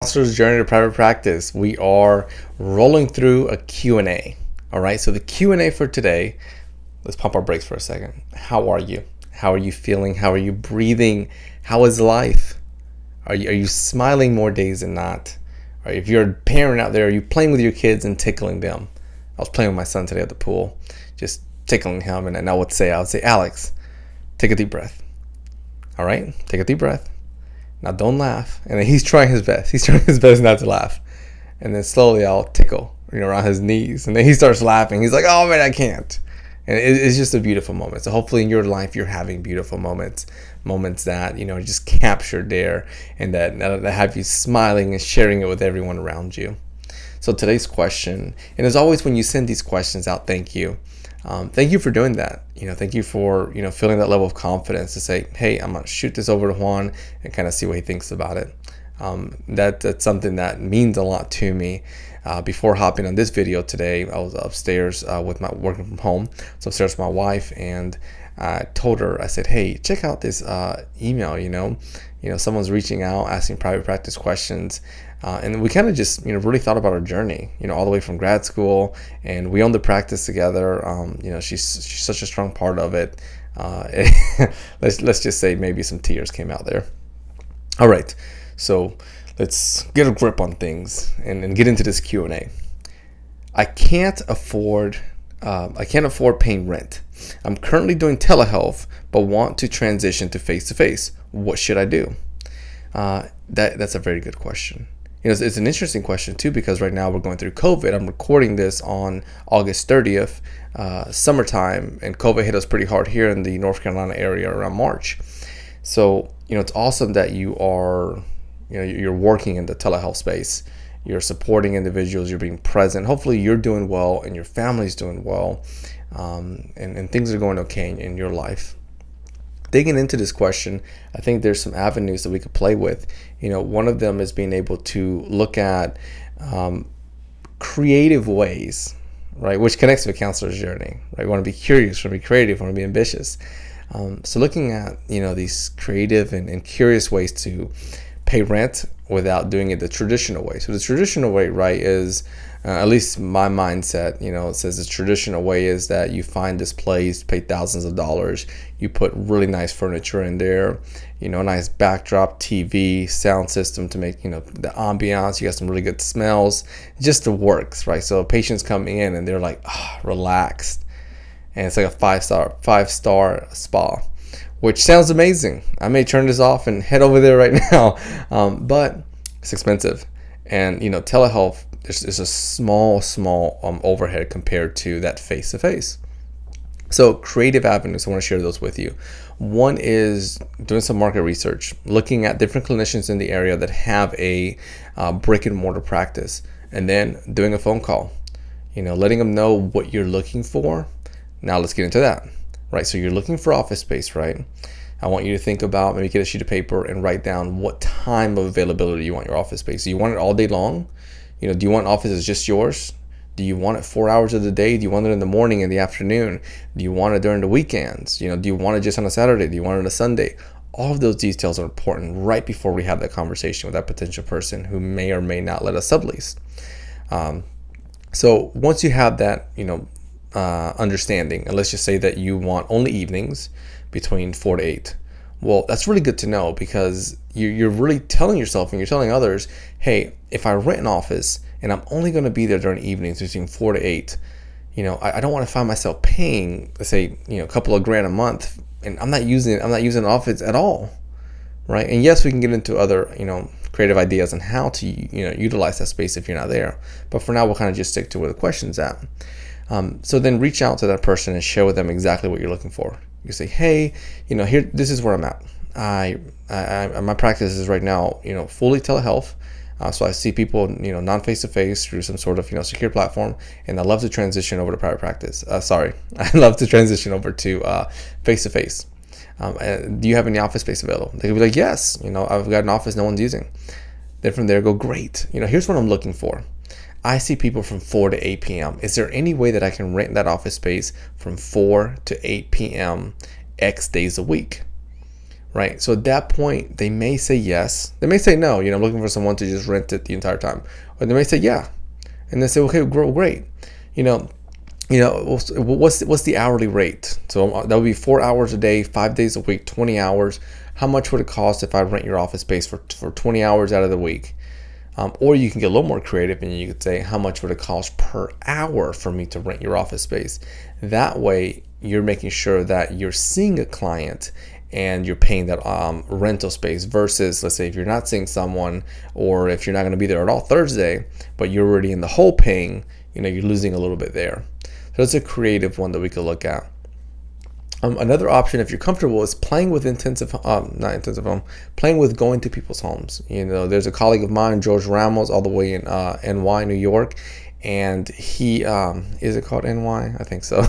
Counselor's Journey to Private Practice. We are rolling through a Q&A. All right, so the Q&A for today, let's pump our brakes for a second. How are you? How are you feeling? How are you breathing? How is life? Are you smiling more days than not? Or if you're a parent out there, are you playing with your kids and tickling them? I was playing with my son today at the pool, just tickling him, and I would say, Alex, take a deep breath. All right, take a deep breath. Now don't laugh. And then he's trying his best. He's trying his best not to laugh. And then slowly I'll tickle, around his knees. And then he starts laughing. He's like, oh man, I can't. And it's just a beautiful moment. So hopefully in your life, you're having beautiful moments that, are just captured there and that have you smiling and sharing it with everyone around you. So today's question, and as always, when you send these questions out, thank you. Thank you for doing that. Thank you for, feeling that level of confidence to say, hey, I'm going to shoot this over to Juan and kind of see what he thinks about it. That's something that means a lot to me. Before hopping on this video today, I was upstairs working from home. So upstairs with my wife, and I told her, I said, hey, check out this email, someone's reaching out, asking private practice questions. And we kind of just, really thought about our journey, all the way from grad school, and we own the practice together. She's such a strong part of it. Let's just say maybe some tears came out there. All right, so let's get a grip on things and get into this Q&A. I can't afford paying rent. I'm currently doing telehealth, but want to transition to face-to-face. What should I do? That's a very good question. It's an interesting question too, because right now we're going through COVID. I'm recording this on August 30th, summertime, and COVID hit us pretty hard here in the North Carolina area around March. So, it's awesome that you are, you're working in the telehealth space. You're supporting individuals, you're being present. Hopefully you're doing well and your family's doing well, and things are going okay in your life. Digging into this question, I think there's some avenues that we could play with. One of them is being able to look at creative ways, right? Which connects to a counselor's journey, right? We want to be curious, we want to be creative, we want to be ambitious. So looking at, these creative and curious ways to pay rent without doing it the traditional way. So the traditional way, right, is at least my mindset, it says the traditional way is that you find this place, pay thousands of dollars, you put really nice furniture in there, a nice backdrop, TV, sound system to make, the ambiance, you got some really good smells, just the works, right? So patients come in and they're like, relaxed. And it's like a five-star spa, which sounds amazing. I may turn this off and head over there right now, but it's expensive. And telehealth is a small overhead compared to that face-to-face. So creative avenues, I want to share those with you. One is doing some market research, looking at different clinicians in the area that have a brick and mortar practice, and then doing a phone call, letting them know what you're looking for. Now let's get into that, right? So you're looking for office space, right? I want you to think about, maybe get a sheet of paper and write down what time of availability you want your office space. Do you want it all day long? Do you want offices just yours? Do you want it 4 hours of the day? Do you want it in the morning, in the afternoon? Do you want it during the weekends? Do you want it just on a Saturday? Do you want it on a Sunday? All of those details are important right before we have that conversation with that potential person who may or may not let us sublease. So once you have that, understanding, and let's just say that you want only evenings between 4 to 8. Well, that's really good to know, because you're really telling yourself and you're telling others, hey, if I rent an office and I'm only going to be there during evenings between 4 to 8, I don't want to find myself paying, let's say, a couple of grand a month, and I'm not using the office at all, right? And yes, we can get into other, creative ideas on how to, utilize that space if you're not there. But for now, we'll kind of just stick to where the question's at. So then reach out to that person and share with them exactly what you're looking for. You say, hey, here, this is where I'm at. My practice is right now, fully telehealth. So I see people, non-face-to-face through some sort of, secure platform, and I love to transition over to private practice. I love to transition over to face-to-face. Do you have any office space available? They could be like, yes, I've got an office no one's using. Then from there, go, great. Here's what I'm looking for. I see people from 4 to 8 p.m. Is there any way that I can rent that office space from 4 to 8 p.m. X days a week? right? So at that point, they may say yes. They may say no. I'm looking for someone to just rent it the entire time. Or they may say yeah, and they say, okay, great. You know, what's the hourly rate? So that would be 4 hours a day, 5 days a week, 20 hours. How much would it cost if I rent your office space for 20 hours out of the week? Or you can get a little more creative and you could say, how much would it cost per hour for me to rent your office space? That way, you're making sure that you're seeing a client and you're paying that rental space versus, let's say, if you're not seeing someone or if you're not going to be there at all Thursday, but you're already in the hole paying, you're losing a little bit there. So that's a creative one that we could look at. Another option, if you're comfortable, is playing with playing with going to people's homes. There's a colleague of mine, George Ramos, all the way in NY, New York, and he is it called NY? I think so.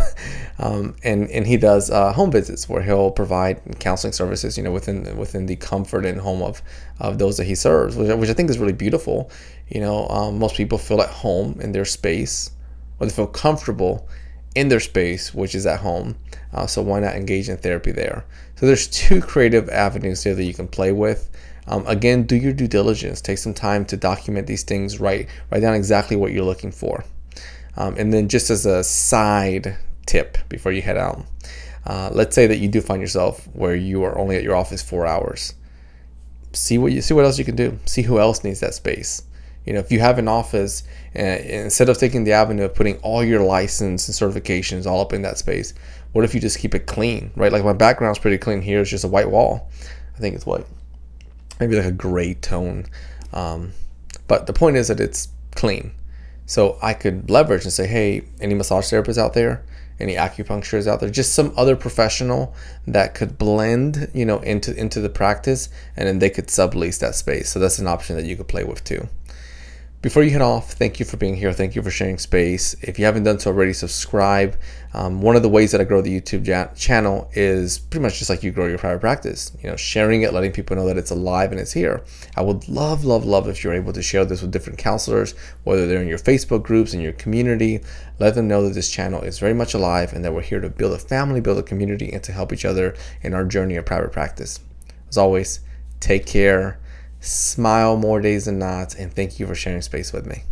And he does home visits where he'll provide counseling services, within the comfort and home of those that he serves, which I think is really beautiful. Most people feel at home in their space, or they feel comfortable in their space, which is at home. So why not engage in therapy there? So there's two creative avenues here that you can play with. Again, do your due diligence. Take some time to document these things. Write down exactly what you're looking for. And then just as a side tip before you head out, let's say that you do find yourself where you are only at your office 4 hours. See what else you can do. See who else needs that space. If you have an office, instead of taking the avenue of putting all your license and certifications all up in that space, what if you just keep it clean, right? Like my background's pretty clean here. It's just a white wall. I think it's white. Maybe like a gray tone. But the point is that it's clean. So I could leverage and say, hey, any massage therapists out there? Any acupuncturists out there? Just some other professional that could blend, into the practice, and then they could sublease that space. So that's an option that you could play with too. Before you head off, thank you for being here. Thank you for sharing space. If you haven't done so already, subscribe. One of the ways that I grow the YouTube channel is pretty much just like you grow your private practice. Sharing it, letting people know that it's alive and it's here. I would love, love, love if you're able to share this with different counselors, whether they're in your Facebook groups, in your community. Let them know that this channel is very much alive and that we're here to build a family, build a community, and to help each other in our journey of private practice. As always, take care. Smile more days than not, and thank you for sharing space with me.